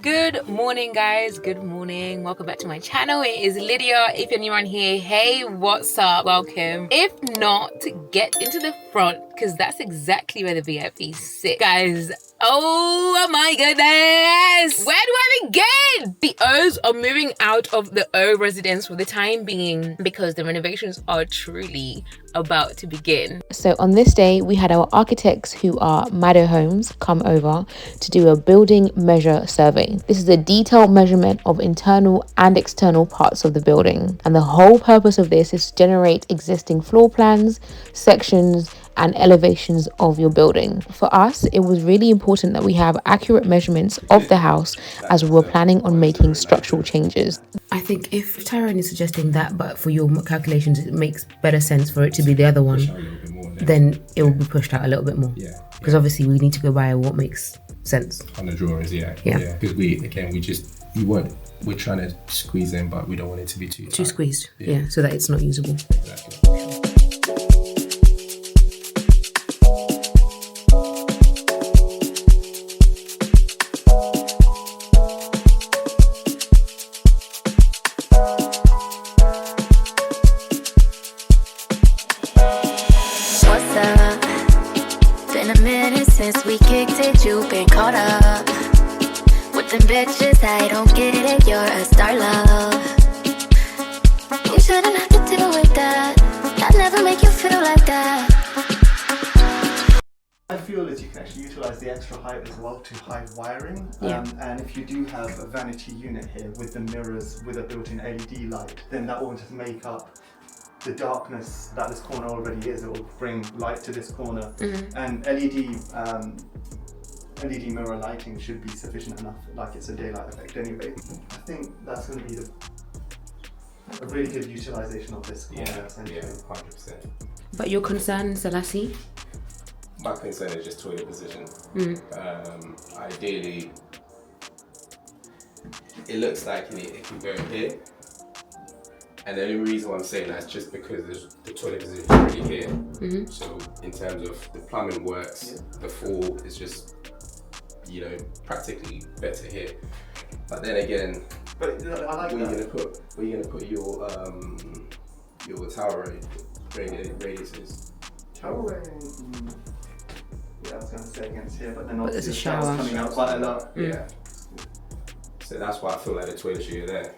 Good morning, guys. Good morning. Welcome back to my channel. It is Lydia. If you're new on here, hey, what's up? Welcome. If not, get into the front because that's exactly where the VIPs sit, guys. Oh my goodness! Where do I begin? The O's are moving out of the O residence for the time being because the renovations are truly about to begin. So on this day, we had our architects who are Maddo Homes come over to do a building measure survey. This is a detailed measurement of internal and external parts of the building. And the whole purpose of this is to generate existing floor plans, sections, and elevations of your building. For us, it was really important that we have accurate measurements of the house as we were planning on making structural changes. I think if Tyrone is suggesting that, but for your calculations, it makes better sense for it to be the other one, then it will be pushed out a little bit more. Yeah. Because obviously we need to go by what makes sense. On the drawings, yeah. Because we're trying to squeeze in, but we don't want it to be too tight. Squeezed, yeah, so that it's not usable. Exactly. Since we kicked it, you've been caught up with them bitches. I don't get it, you're a star, love. You shouldn't have to deal with that. I'd never make you feel like that. I feel that you can actually utilize the extra height as well to hide wiring. And if you do have a vanity unit here with the mirrors with a built-in LED light, then that will just make up the darkness that this corner already is. It will bring light to this corner, and LED mirror lighting should be sufficient enough, like it's a daylight effect anyway. I think that's going to be a really good utilization of this corner, essentially. 100%. But your concern, Selassie? My concern is just toilet position. Ideally, it looks like it can go here. And the only reason why I'm saying that's just because the toilet position is already here. So in terms of the plumbing works, the fall is just, practically better here. But then again, I like where you gonna put your tower radiators? Tower rating. Yeah, I was gonna say against here, but then there's obviously a shower coming out quite a lot. Yeah. So that's why I feel like the toilet should be there.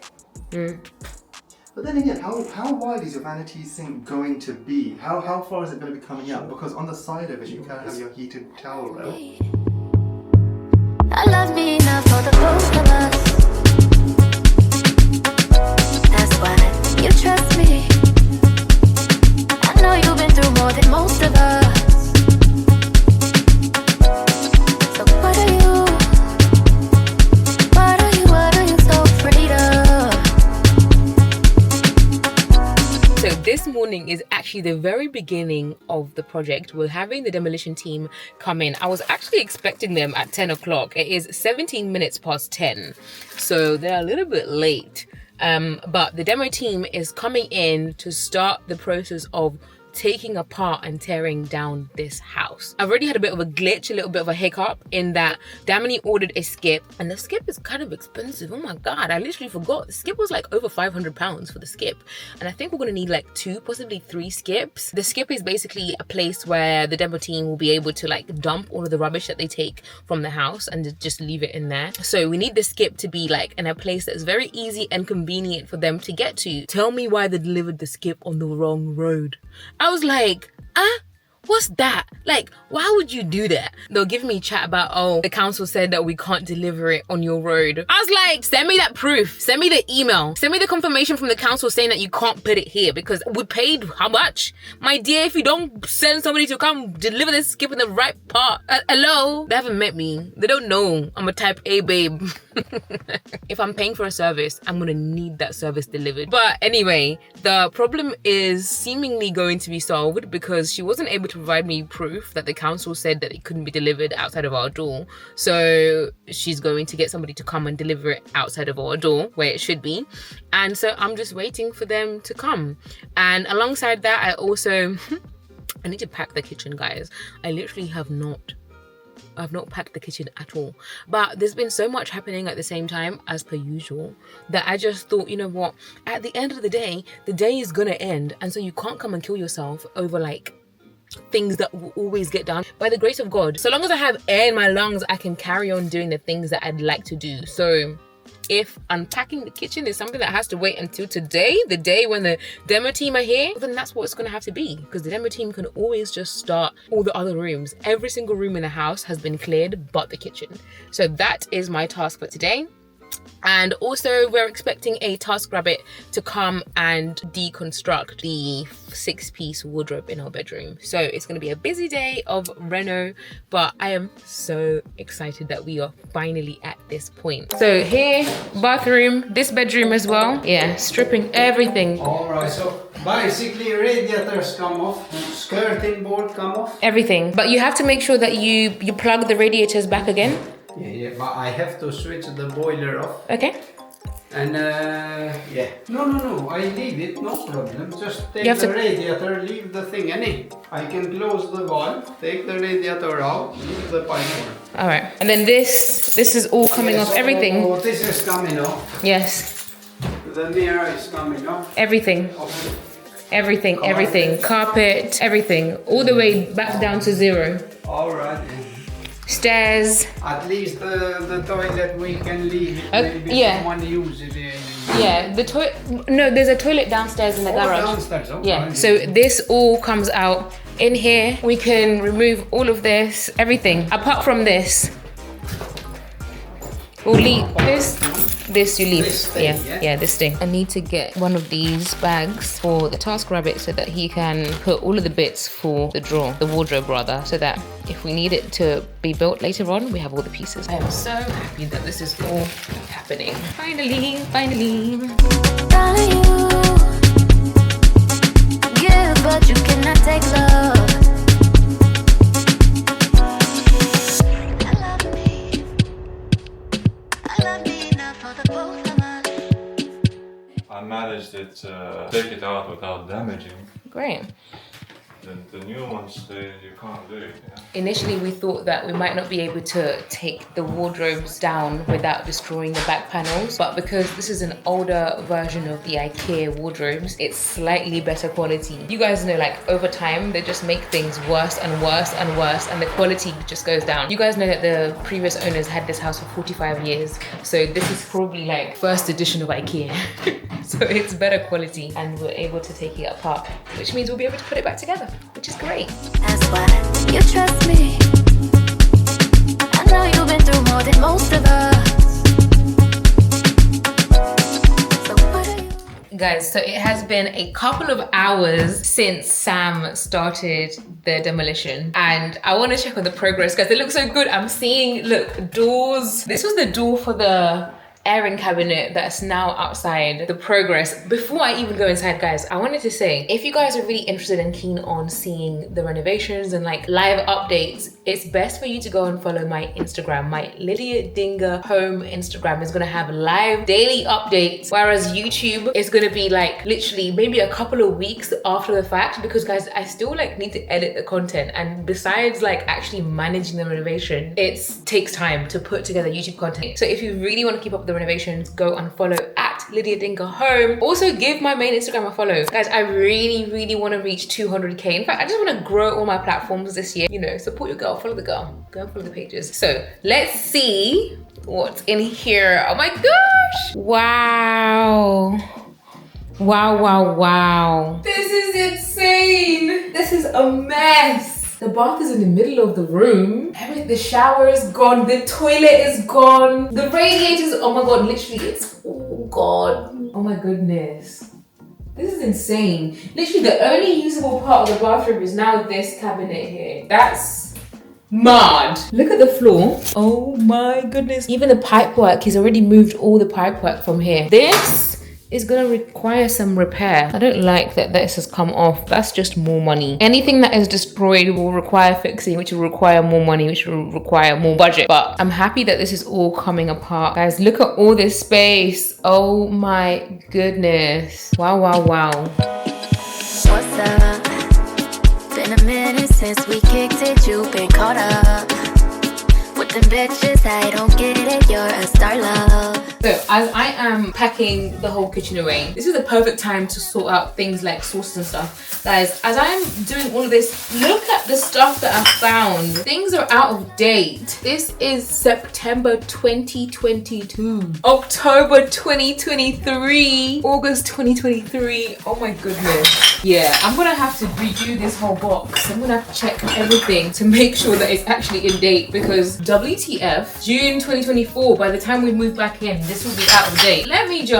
But then again, how wide is your vanity sink going to be? How far is it going to be coming out? Because on the side of it, you can have your heated towel rail. I love me enough for the both of us. That's why you trust me. I know you've been through more than most of us. So what are you so afraid of? So this morning is actually the very beginning of the project. We're having the demolition team come in. I was actually expecting them at 10 o'clock. It is 17 minutes past 10. So they're a little bit late. But the demo team is coming in to start the process of taking apart and tearing down this house. I've already had a bit of a glitch, a little bit of a hiccup in that Damini ordered a skip and the skip is kind of expensive. Oh my god, I literally forgot. The skip was like over £500 for the skip, and I think we're gonna need like 2, possibly 3 skips. The skip is basically a place where the demo team will be able to like dump all of the rubbish that they take from the house and just leave it in there. So we need the skip to be like in a place that's very easy and convenient for them to get to. Tell me why they delivered the skip on the wrong road. I was like, what's that? Like, why would you do that? They'll give me chat about, oh, the council said that we can't deliver it on your road. I was like, send me that proof. Send me the email. Send me the confirmation from the council saying that you can't put it here because we paid how much? My dear, if you don't send somebody to come deliver this skip in the right part. Hello? They haven't met me. They don't know I'm a type A babe. If I'm paying for a service, I'm gonna need that service delivered. But anyway, the problem is seemingly going to be solved because she wasn't able to provide me proof that the council said that it couldn't be delivered outside of our door. So she's going to get somebody to come and deliver it outside of our door where it should be. And so I'm just waiting for them to come. And alongside that, I also I need to pack the kitchen, guys. I literally have not packed the kitchen at all. But there's been so much happening at the same time as per usual that I just thought, you know what, at the end of the day is gonna end, and so you can't come and kill yourself over like things that will always get done. By the grace of God, so long as I have air in my lungs, I can carry on doing the things that I'd like to do. So if unpacking the kitchen is something that has to wait until today, the day when the demo team are here, then that's what it's going to have to be, because the demo team can always just start all the other rooms. Every single room in the house has been cleared but the kitchen. So that is my task for today. And also we're expecting a TaskRabbit to come and deconstruct the 6-piece wardrobe in our bedroom. So it's going to be a busy day of reno, but I am so excited that we are finally at this point. So here, bathroom, this bedroom as well. Yeah, stripping everything. Alright, so basically radiators come off, skirting board come off. Everything. But you have to make sure that you plug the radiators back again. Yeah, but I have to switch the boiler off. Okay. And yeah. No, I leave it, no problem. Just take You have the to- radiator, leave the thing, I can close the valve, take the radiator out, leave the pipe on. All right. And then this is all coming off, everything. So this is coming off. Yes. The mirror is coming off. Everything. Everything. Carpet, everything. All the way back down to 0. Alright. Stairs. At least the toilet we can leave it. Maybe yeah. someone use it. Yeah, the toilet. No, there's a toilet downstairs in the garage. Downstairs, okay. Yeah, so this all comes out in here. We can remove all of this, everything. Apart from this, we'll leave this you leave. This thing, yeah, this thing. I need to get one of these bags for the TaskRabbit so that he can put all of the bits for the wardrobe rather, so that if we need it to be built later on, we have all the pieces. I am so happy that this is all happening. Finally. Darling, you give, but you cannot take love. I love me enough for the both of us. I managed it take it out without damaging. Great. The new ones, you can't do it. Yeah? Initially, we thought that we might not be able to take the wardrobes down without destroying the back panels, but because this is an older version of the IKEA wardrobes, it's slightly better quality. You guys know, like, over time, they just make things worse and worse and worse, and the quality just goes down. You guys know that the previous owners had this house for 45 years, so this is probably like first edition of IKEA. So it's better quality, and we're able to take it apart, which means we'll be able to put it back together, which is great. That's why you trust me. I know you've been through more than most of us. So what are you? Guys, so it has been a couple of hours since Sam started the demolition, and I want to check on the progress. Guys, they look so good. I'm seeing, look, doors. This was the door for the airing cabinet that's now outside. The progress. Before I even go inside, guys, I wanted to say, if you guys are really interested and keen on seeing the renovations and like live updates, it's best for you to go and follow my Instagram. My Lydia Dinga home Instagram is gonna have live daily updates, whereas YouTube is gonna be like literally maybe a couple of weeks after the fact, because guys, I still like need to edit the content, and besides like actually managing the renovation, it takes time to put together YouTube content. So if you really want to keep up with the renovations, go and follow at Lydia Dinga home. Also give my main Instagram a follow. Guys, I really want to reach 200k. In fact, I just want to grow all my platforms this year. You know, support your girl, follow the girl, go and follow the pages. So let's see what's in here. Oh my gosh, wow, this is insane. This is a mess. The bath is in the middle of the room. The shower is gone. The toilet is gone. The radiators, oh my God, literally it's, oh God. Oh my goodness. This is insane. Literally the only usable part of the bathroom is now this cabinet here. That's mad. Look at the floor. Oh my goodness. Even the pipe work, he's already moved all the pipe work from here. This is gonna require some repair. I don't like that this has come off. That's just more money. Anything that is destroyed will require fixing, which will require more money, which will require more budget. But I'm happy that this is all coming apart. Guys, look at all this space. Oh my goodness. Wow. What's up? Been a minute since we kicked it, you've been caught up With them bitches, I don't get it, you're a star, love. So as I am packing the whole kitchen away, this is the perfect time to sort out things like sauces and stuff. Guys, as I'm doing all of this, look at the stuff that I found. Things are out of date. This is September 2022, October 2023, August 2023. Oh my goodness. Yeah, I'm gonna have to redo this whole box. I'm gonna have to check everything to make sure that it's actually in date, because WTF, June 2024, by the time we move back in, this will be out of date. Let me do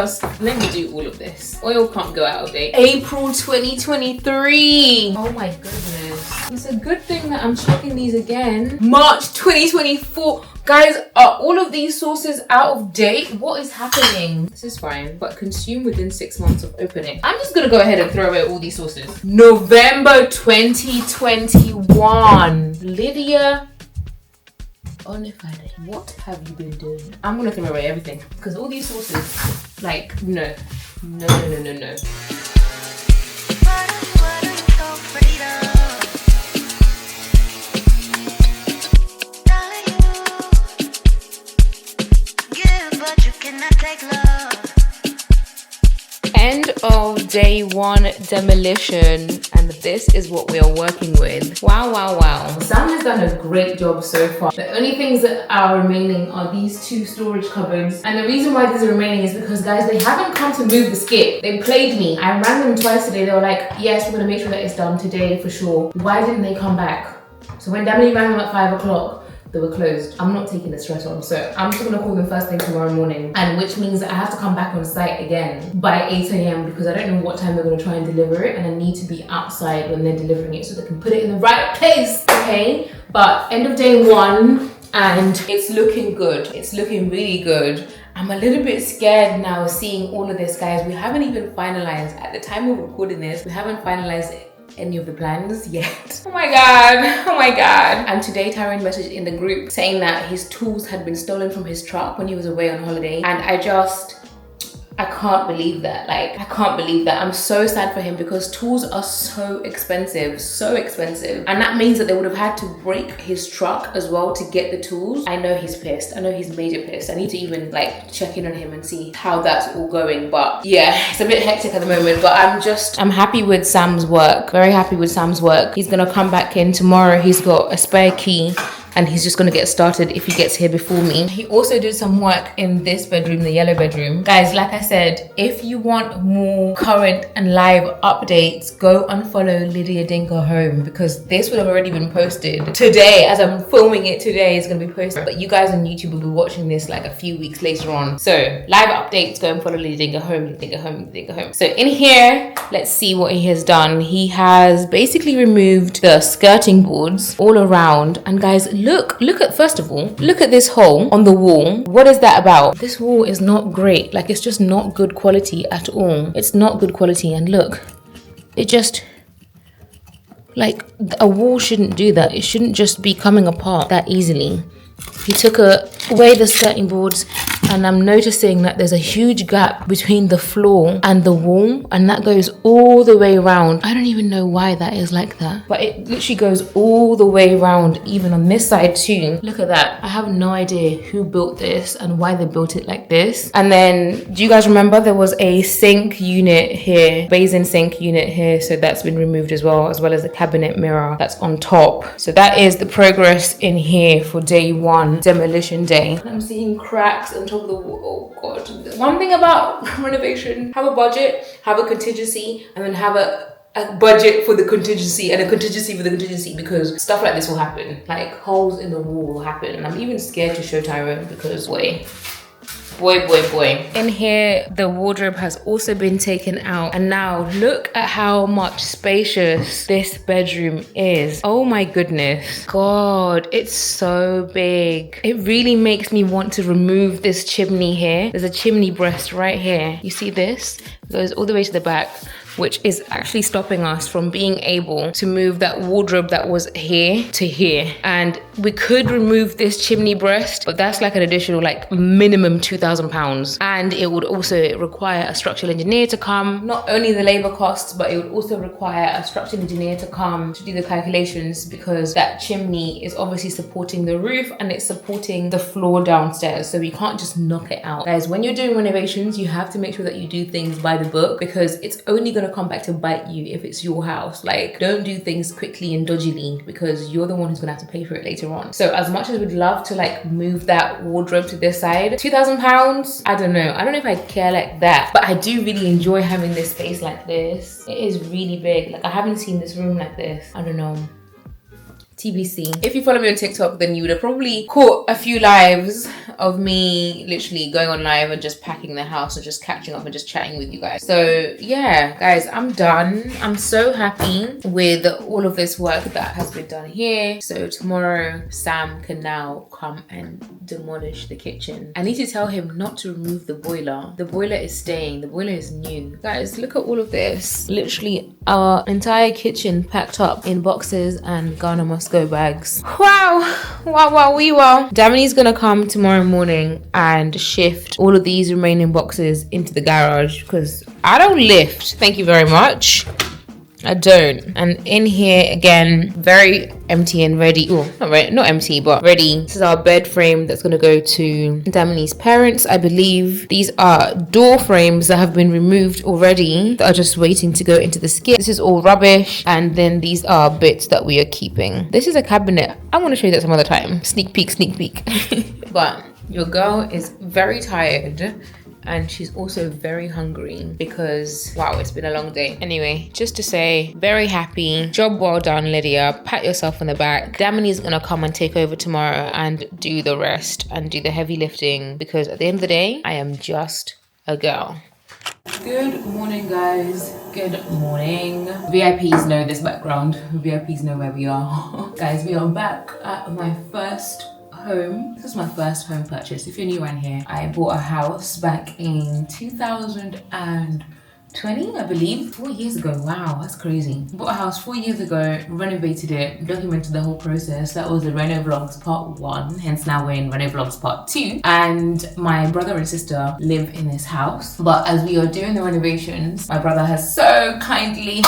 all of this. Oil can't go out of date. April 2023. Oh my goodness. It's a good thing that I'm checking these again. March 2024. Guys, are all of these sauces out of date? What is happening? This is fine, but consume within 6 months of opening. I'm just gonna go ahead and throw away all these sauces. November 2021. Lydia. What have you been doing? I'm gonna throw away everything because all these sauces, like, no. End of day one demolition, and this is what we are working with. Wow. Sam has done a great job so far. The only things that are remaining are these two storage cupboards, and the reason why these are remaining is because, guys, they haven't come to move the skip. They played me. I rang them twice today. They were like, yes, we're gonna make sure that it's done today for sure. Why didn't they come back? So when Damini rang them at 5 o'clock, they were closed. I'm not taking the stress on, so I'm just gonna call them first thing tomorrow morning, and which means that I have to come back on site again by 8 a.m. because I don't know what time they're gonna try and deliver it, and I need to be outside when they're delivering it so they can put it in the right place, okay? But end of day one, and it's looking good. It's looking really good. I'm a little bit scared now seeing all of this, guys. We haven't even finalized, at the time of recording this, we haven't finalized any of the plans yet. Oh my god. And today Tyrone messaged in the group saying that his tools had been stolen from his truck when he was away on holiday, and I can't believe that. Like, I can't believe that. I'm so sad for him because tools are so expensive, and that means that they would have had to break his truck as well to get the tools. I know he's pissed. I know he's major pissed. I need to even like check in on him and see how that's all going. But yeah, it's a bit hectic at the moment, but I'm happy with Sam's work. Very happy with Sam's work. He's gonna come back in tomorrow. He's got a spare key, and he's just gonna get started if he gets here before me. He also did some work in this bedroom, the yellow bedroom. Guys, like I said, if you want more current and live updates, go unfollow Lydia Dinga Home, because this would have already been posted today. As I'm filming it today, it's gonna be posted, but you guys on YouTube will be watching this like a few weeks later on. So live updates, go and follow Lydia Dinga Home, Dinga Home. So in here, let's see what he has done. He has basically removed the skirting boards all around, and guys, look at, first of all, look at this hole on the wall. What is that about? This wall is not great. Like, it's just not good quality at all. It's not good quality. And look, it just, like, a wall shouldn't do that. It shouldn't just be coming apart that easily. He took away the skirting boards, and I'm noticing that there's a huge gap between the floor and the wall, and that goes all the way around. I don't even know why that is like that, but it literally goes all the way around, even on this side too. Look at that. I have no idea who built this and why they built it like this. And then, do you guys remember there was a sink unit here, basin sink unit here, so that's been removed as well as the cabinet mirror that's on top. So that is the progress in here for day one, demolition day. I'm seeing cracks on top of the wall. Oh god. One thing about renovation: have a budget, have a contingency, and then have a budget for the contingency and a contingency for the contingency, because stuff like this will happen. Like, holes in the wall will happen, and I'm even scared to show Tyrone because boy. In here, the wardrobe has also been taken out, and now look at how much spacious this bedroom is. Oh my goodness. God, it's so big. It really makes me want to remove this chimney here. There's a chimney breast right here. You see this? It goes all the way to the back. which is actually stopping us from being able to move that wardrobe that was here to here. And we could remove this chimney breast, but that's like an additional like minimum £2,000. And it would also require a structural engineer to come, not only the labor costs, but it would also require a structural engineer to come to do the calculations, because that chimney is obviously supporting the roof and it's supporting the floor downstairs. So we can't just knock it out. Guys, when you're doing renovations, you have to make sure that you do things by the book, because it's only going to come back to bite you if it's your house. Like, don't do things quickly and dodgily, because you're the one who's going to have to pay for it later on. So as much as we'd love to like move that wardrobe to this side, £2,000, I don't know if I care like that, but I do really enjoy having this space like this. It is really big. Like, I haven't seen this room like this, I don't know. TBC. If you follow me on TikTok, then you would have probably caught a few lives of me literally going on live and just packing the house and just catching up and just chatting with you guys. So yeah, guys, I'm done. I'm so happy with all of this work that has been done here. So tomorrow, Sam can now come and demolish the kitchen. I need to tell him not to remove the boiler. The boiler is staying. The boiler is new. Guys, look at all of this. Literally our entire kitchen packed up in boxes and Ghana must go bags. Wow. Damini's gonna come tomorrow morning and shift all of these remaining boxes into the garage, because I don't lift. Thank you very much. I don't. And in here again, very empty and ready. Oh, not empty, but ready. This is our bed frame that's going to go to Damini's parents. I believe these are door frames that have been removed already that are just waiting to go into the skip. This is all rubbish. And then these are bits that we are keeping. This is a cabinet. I want to show you that some other time. Sneak peek. But your girl is very tired. And she's also very hungry because, wow, it's been a long day. Anyway, just to say, very happy. Job well done, Lydia. Pat yourself on the back. Damini's gonna come and take over tomorrow and do the rest and do the heavy lifting, because at the end of the day, I am just a girl. Good morning, guys. Good morning. VIPs know this background. VIPs know where we are. Guys, we are back at my first home. This is my first home purchase. If you're new around here, I bought a house back in 2020, I believe. 4 years ago. Wow, that's crazy. Bought a house 4 years ago, renovated it, documented the whole process. That was the Reno Vlogs part 1, hence now we're in Reno Vlogs part 2. And my brother and sister live in this house. But as we are doing the renovations, my brother has so kindly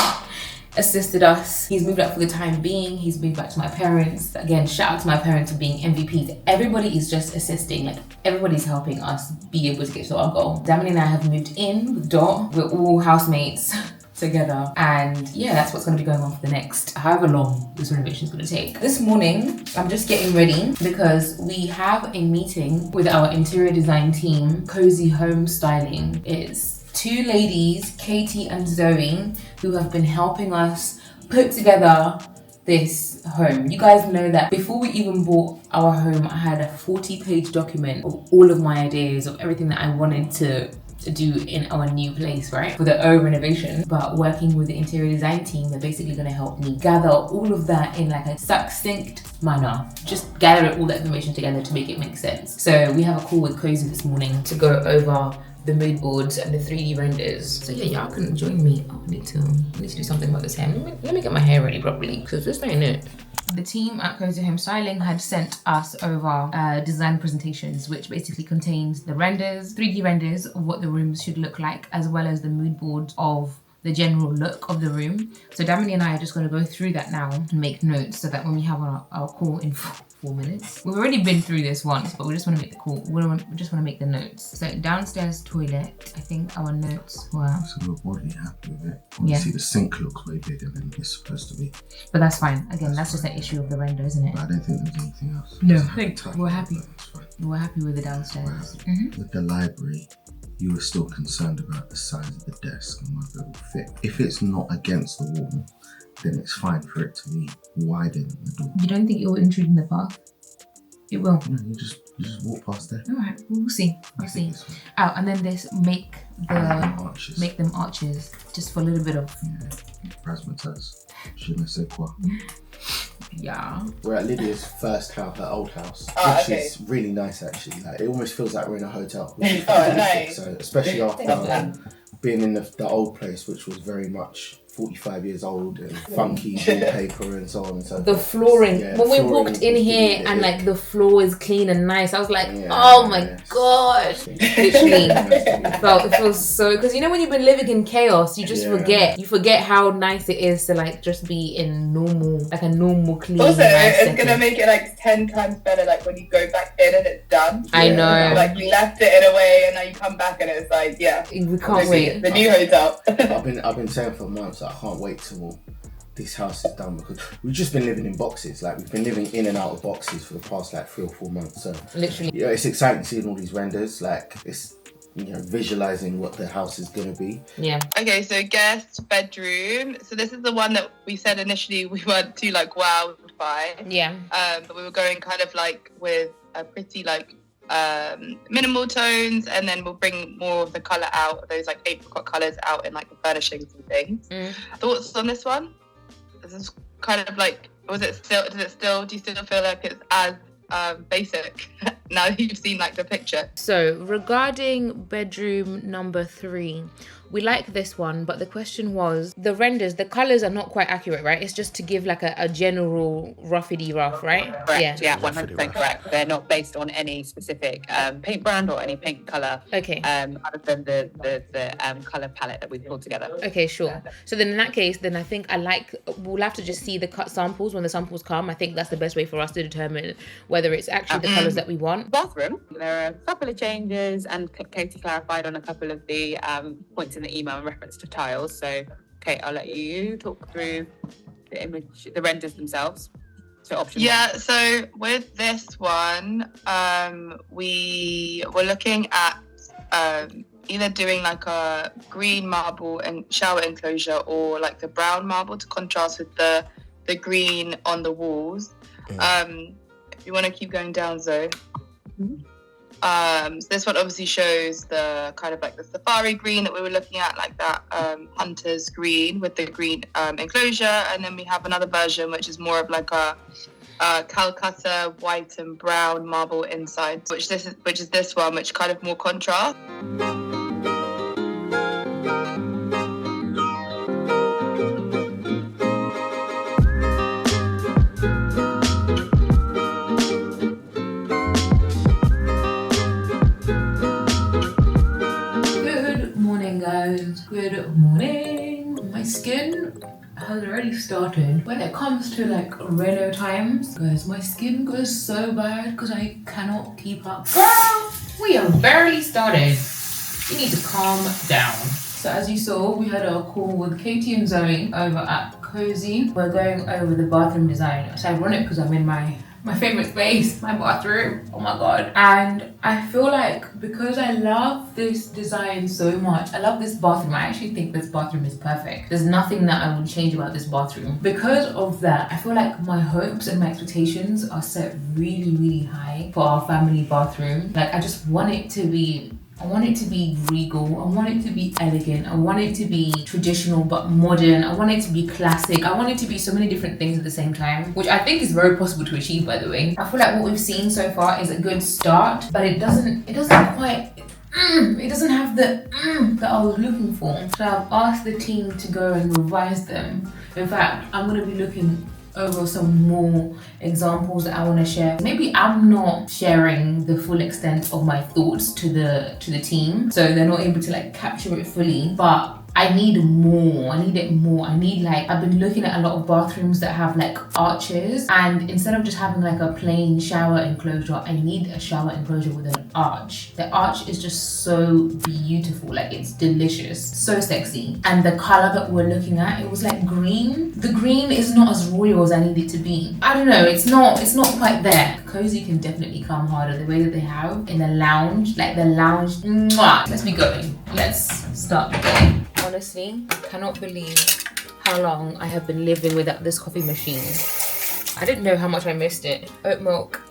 assisted us. He's moved out for the time being. He's moved back to my parents. Again, shout out to my parents for being MVPs. Everybody is just assisting. Like, everybody's helping us be able to get to our goal. Damini and I have moved in with Dot. We're all housemates together. And yeah, that's what's going to be going on for the next however long this renovation is going to take. This morning, I'm just getting ready because we have a meeting with our interior design team, Kozy Home Styling. It's 2 ladies, Katie and Zoe, who have been helping us put together this home. You guys know that before we even bought our home, I had a 40-page document of all of my ideas of everything that I wanted to do in our new place, right? For the renovation. But working with the interior design team, they're basically going to help me gather all of that in like a succinct manner. Just gather all that information together to make it make sense. So we have a call with Kozy this morning to go over the mood boards and the 3D renders. So yeah, y'all can join me. I need to do something about this hair. Let me get my hair ready properly, because this ain't it. The team at Kozy Home Styling had sent us over design presentations, which basically contains the renders, 3D renders of what the rooms should look like, as well as the mood boards of the general look of the room. So Damini and I are just going to go through that now and make notes, so that when we have our call in 4 minutes. We've already been through this once, but we just want to make the call. We just want to make the notes. So downstairs toilet, I think our notes were... So we're already happy with it. Obviously the sink looks way bigger than it's supposed to be. But that's fine. Again, that's just an issue of the render, isn't it? But I don't think there's anything else. No, I think we're happy. We're happy with the downstairs. With the library, you were still concerned about the size of the desk and whether it will fit. If it's not against the wall, then it's fine for it to be wider than the door. You don't think it will intrude in the path? It will. No, you just walk past there. Alright, we'll see. We'll see. Oh, and then this make them arches just for a little bit of razzmatazz. Je ne sais quoi. Yeah. We're at Lydia's first house, her old house, which is really nice actually. Like, it almost feels like we're in a hotel. Which is nice. So especially after being in the old place, which was very much 45 years old and funky wallpaper and so on and so forth. The flooring. When we walked in here and like the floor is clean and nice, I was like, oh my gosh. Literally. it feels so, because you know when you've been living in chaos, you just forget. You forget how nice it is to like just be in a normal clean. Also, nice it's gonna make it like 10 times better, like when you go back in and it's done. I know. Like you left it in a way and now you come back and it's like, we can't wait. The new hotel. I've been saying for months, I can't wait till this house is done, because we've just been living in boxes. Like we've been living in and out of boxes for the past like 3 or 4 months. So literally, yeah, it's exciting seeing all these renders. Like it's, you know, visualizing what the house is gonna be. Yeah. Okay, so guest bedroom. So this is the one that we said initially we weren't too like wowed by. Yeah. But we were going kind of like with a pretty like minimal tones, and then we'll bring more of the colour out, those like apricot colours out in like the furnishings and things. Thoughts on this one? This is kind of like, do you still feel like it's as basic now that you've seen like the picture? So regarding bedroom number 3, we like this one, but the question was the renders, the colors are not quite accurate, right? It's just to give like a general roughy rough, right? Correct. Yeah, 100% correct. They're not based on any specific paint brand or any paint color. Okay. Other than the color palette that we pulled together. Okay, sure. So then in that case, then I think we'll have to just see the cut samples when the samples come. I think that's the best way for us to determine whether it's actually the colors that we want. Bathroom, there are a couple of changes, and Katie clarified on a couple of the points in the email in reference to tiles. So Kate, I'll let you talk through the image, the renders themselves. So option one. So with this one, we were looking at either doing like a green marble and shower enclosure, or like the brown marble to contrast with the green on the walls. If you want to keep going down, Zoe. So this one obviously shows the kind of like the safari green that we were looking at, like that hunter's green with the green enclosure, and then we have another version which is more of like a Calcutta white and brown marble inside, which is this one, which kind of more contrast. Good morning. My skin has already started. When it comes to like reno times, guys, my skin goes so bad because I cannot keep up. Girl, we have barely started. You need to calm down. So as you saw, we had a call with Katie and Zoe over at Kozy. We're going over the bathroom design. It's ironic because I'm in my favorite space, my bathroom. Oh my god. And I feel like because I love this design so much, I love this bathroom. I actually think this bathroom is perfect. There's nothing that I would change about this bathroom. Because of that, I feel like my hopes and my expectations are set really, really high for our family bathroom. Like I just want it to be regal, I want it to be elegant, I want it to be traditional but modern, I want it to be classic, I want it to be so many different things at the same time, which I think is very possible to achieve, by the way. I feel like what we've seen so far is a good start, but it doesn't quite, it doesn't have the that I was looking for. So I've asked the team to go and revise them. In fact, I'm going to be looking over some more examples that I want to share.Maybe I'm not sharing the full extent of my thoughts to the team, so they're not able to like capture it fully, but I need more. I need it more. I've been looking at a lot of bathrooms that have like arches, and instead of just having like a plain shower enclosure, I need a shower enclosure with an arch. The arch is just so beautiful, like it's delicious, so sexy. And the color that we're looking at, it was like green. The green is not as royal as I need it to be. I don't know, it's not quite there. Kozy can definitely come harder the way that they have in the lounge, like the lounge. Mwah! Let's be going. Let's start going. Honestly, I cannot believe how long I have been living without this coffee machine. I didn't know how much I missed it. Oat milk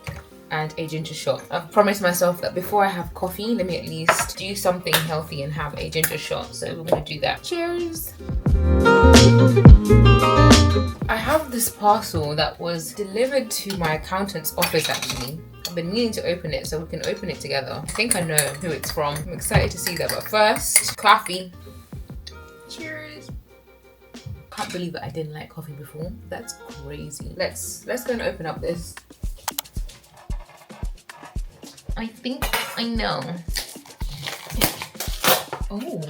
and a ginger shot. I've promised myself that before I have coffee, let me at least do something healthy and have a ginger shot. So we're gonna do that. Cheers. I have this parcel that was delivered to my accountant's office actually. I've been meaning to open it so we can open it together. I think I know who it's from. I'm excited to see that, but first, coffee. Cheers. Can't believe that I didn't like coffee before. That's crazy. Let's go and open up this. I think I know. Oh.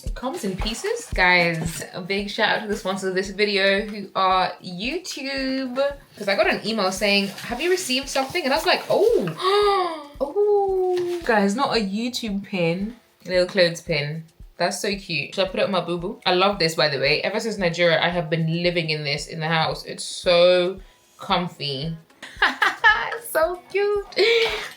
It comes in pieces. Guys, a big shout out to the sponsors of this video who are YouTube. Because I got an email saying, have you received something? And I was like, oh. Oh. Guys, not a YouTube pin. A little clothes pin. That's so cute. Should I put it on my boo-boo? I love this, by the way. Ever since Nigeria, I have been living in this in the house. It's so comfy. So cute.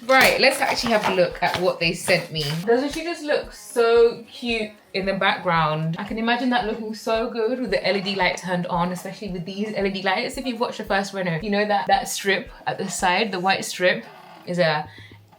Right, let's actually have a look at what they sent me. Doesn't she just look so cute in the background? I can imagine that looking so good with the LED light turned on, especially with these LED lights. If you've watched the first reno, you know that strip at the side, the white strip, is a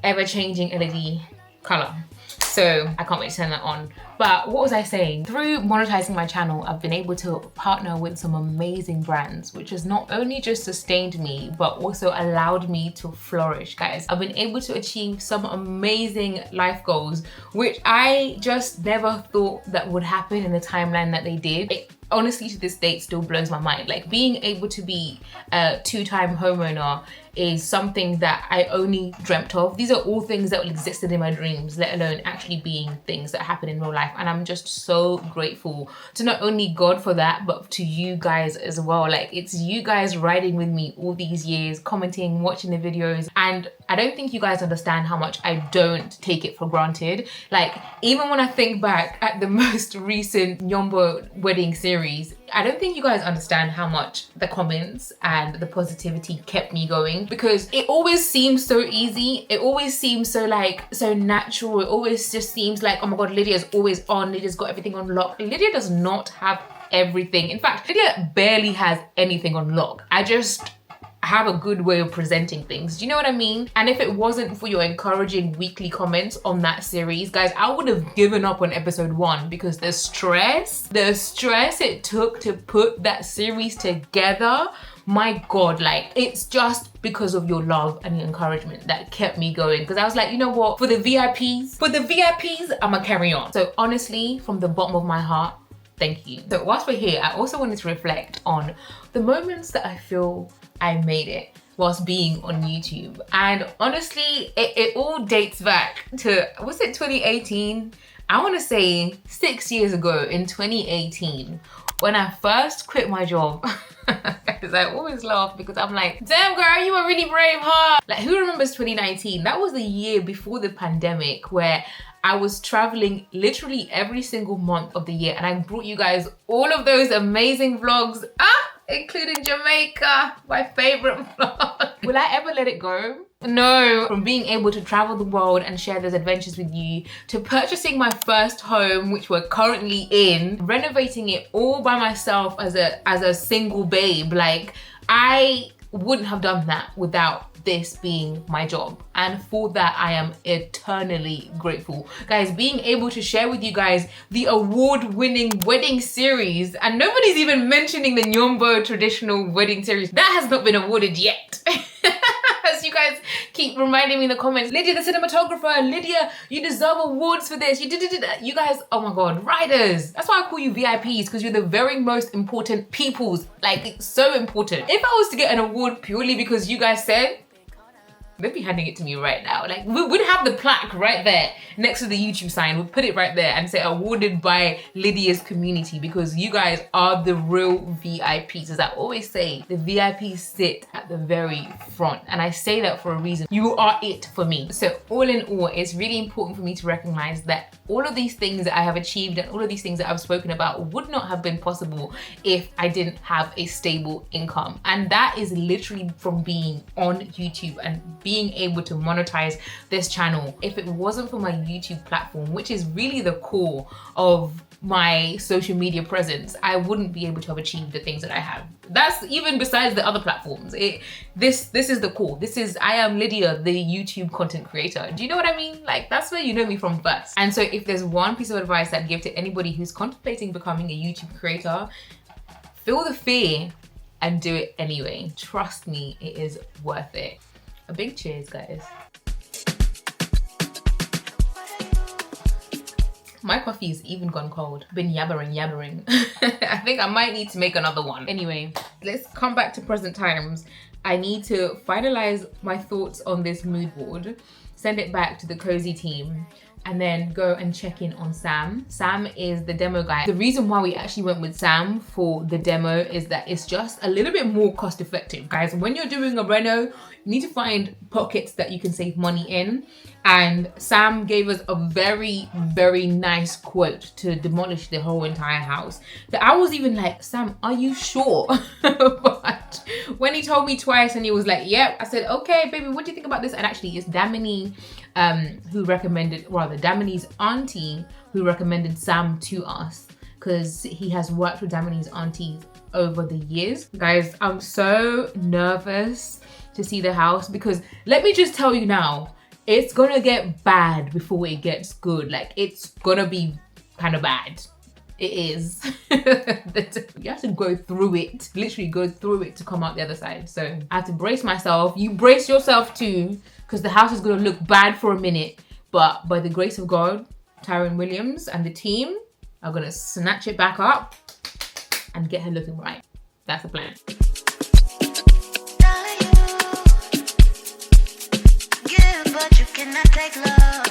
ever-changing LED color. So I can't wait to turn that on. But what was I saying? Through monetizing my channel, I've been able to partner with some amazing brands, which has not only just sustained me, but also allowed me to flourish, guys. I've been able to achieve some amazing life goals, which I just never thought that would happen in the timeline that they did. It, honestly, to this day, it still blows my mind. Like, being able to be a 2-time homeowner is something that I only dreamt of. These are all things that existed in my dreams, let alone actually being things that happen in real life. And I'm just so grateful to not only God for that, but to you guys as well. Like, it's you guys riding with me all these years, commenting, watching the videos. And I don't think you guys understand how much I don't take it for granted. Like, even when I think back at the most recent Nyombo wedding series, I don't think you guys understand how much the comments and the positivity kept me going, because it always seems so easy. It always seems so so natural. It always just seems like, oh my God, Lydia's always on. Lydia's got everything on lock. Lydia does not have everything. In fact, Lydia barely has anything on lock. I just have a good way of presenting things. Do you know what I mean? And if it wasn't for your encouraging weekly comments on that series, guys, I would have given up on episode 1, because the stress it took to put that series together, my God, like, it's just because of your love and your encouragement that kept me going. Because I was like, you know what, for the VIPs, I'ma carry on. So honestly, from the bottom of my heart, thank you. So whilst we're here, I also wanted to reflect on the moments that I feel I made it whilst being on YouTube. And honestly, it all dates back to, was it 2018? I want to say 6 years ago in 2018, when I first quit my job. Because I always laugh, because I'm like, damn girl, you were really brave, huh? Like, who remembers 2019? That was the year before the pandemic, where I was traveling literally every single month of the year, and I brought you guys all of those amazing vlogs, including Jamaica, my favorite vlog. Will I ever let it go? No. From being able to travel the world and share those adventures with you, to purchasing my first home, which we're currently in, renovating it all by myself as a single babe. Like, I wouldn't have done that without this being my job, and for that I am eternally grateful. Guys, being able to share with you guys the award-winning wedding series, and nobody's even mentioning the Nyombo traditional wedding series, that has not been awarded yet. As you guys keep reminding me in the comments, Lydia the cinematographer, Lydia, you deserve awards for this, you did it. You guys, oh my God, writers. That's why I call you VIPs, because you're the very most important peoples. Like, it's so important. If I was to get an award purely because you guys said, they'd be handing it to me right now. Like, we'd have the plaque right there next to the YouTube sign. We'd put it right there and say awarded by Lydia's community, because you guys are the real VIPs. As I always say, the VIPs sit at the very front, and I say that for a reason. You are it for me. So all in all, it's really important for me to recognize that all of these things that I have achieved and all of these things that I've spoken about would not have been possible if I didn't have a stable income. And that is literally from being on YouTube and being able to monetize this channel. If it wasn't for my YouTube platform, which is really the core of my social media presence, I wouldn't be able to have achieved the things that I have. That's even besides the other platforms. This is the core. I am Lydia, the YouTube content creator. Do you know what I mean? Like, that's where you know me from first. And so if there's one piece of advice I'd give to anybody who's contemplating becoming a YouTube creator, feel the fear and do it anyway. Trust me, it is worth it. A big cheers, guys. My coffee's even gone cold. Been yabbering. I think I might need to make another one. Anyway, let's come back to present times. I need to finalize my thoughts on this mood board, send it back to the Kozy team, and then go and check in on Sam. Sam is the demo guy. The reason why we actually went with Sam for the demo is that it's just a little bit more cost effective. Guys, when you're doing a reno, you need to find pockets that you can save money in. And Sam gave us a very, very nice quote to demolish the whole entire house. That I was even like, Sam, are you sure? But when he told me twice and he was like, yep, I said, okay, baby, what do you think about this? And actually it's Damini Damini's auntie who recommended Sam to us, because he has worked with Damini's aunties over the years. Guys, I'm so nervous to see the house, because let me just tell you now, it's gonna get bad before it gets good. Like, it's gonna be kind of bad. It is. You have to go through it, literally go through it to come out the other side. So I have to brace myself. You brace yourself too, because the house is gonna look bad for a minute, but by the grace of God, Tyron Williams and the team are gonna snatch it back up and get her looking right. That's the plan. Give, but you cannot take love.